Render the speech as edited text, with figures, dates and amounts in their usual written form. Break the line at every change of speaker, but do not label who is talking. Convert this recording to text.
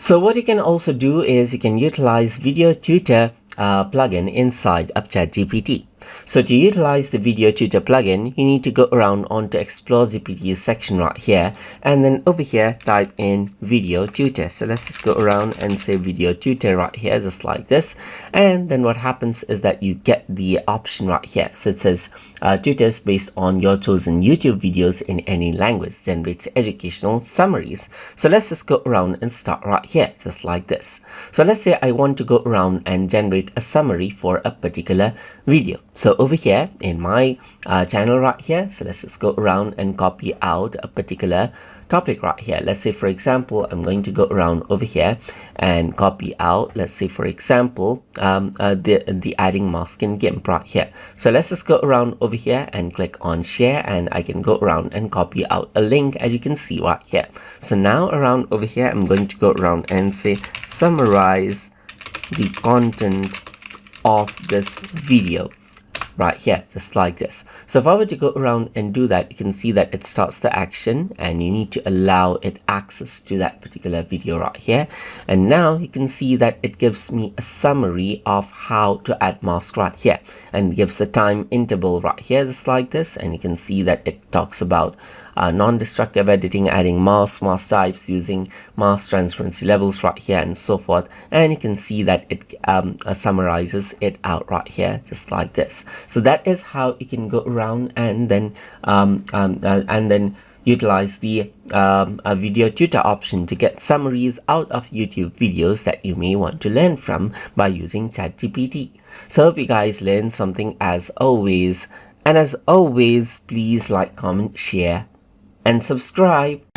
So what you can also do is you can utilize Video Tutor plugin inside of ChatGPT. So to utilize the Video Tutor plugin, you need to go around onto Explore GPT's section right here, and then over here type in Video Tutor. So let's just go around and say Video Tutor right here, just like this. And then what happens is that you get the option right here. So it says tutors based on your chosen YouTube videos in any language, generates educational summaries. So let's just go around and start right here, just like this. So let's say I want to go around and generate a summary for a particular video. So over here in my channel right here, so let's just go around and copy out a particular topic right here. Let's say, for example, I'm going to go around over here and copy out, let's say, for example, the adding mask in GIMP right here. So let's just go around over here and click on share, and I can go around and copy out a link, as you can see right here. So now around over here, I'm going to go around and say summarize the content of this video right here, just like this. So if I were to go around and do that, you can see that it starts the action, and you need to allow it access to that particular video right here. And now you can see that it gives me a summary of how to add mask right here, and gives the time interval right here, just like this. And you can see that it talks about non-destructive editing, adding mask types, using mask transparency levels right here, and so forth. And you can see that it summarizes it out right here, just like this. So that is how you can go around and then utilize the Video Tutor option to get summaries out of YouTube videos that you may want to learn from by using ChatGPT. So I hope you guys learned something as always. And as always, please like, comment, share, and subscribe.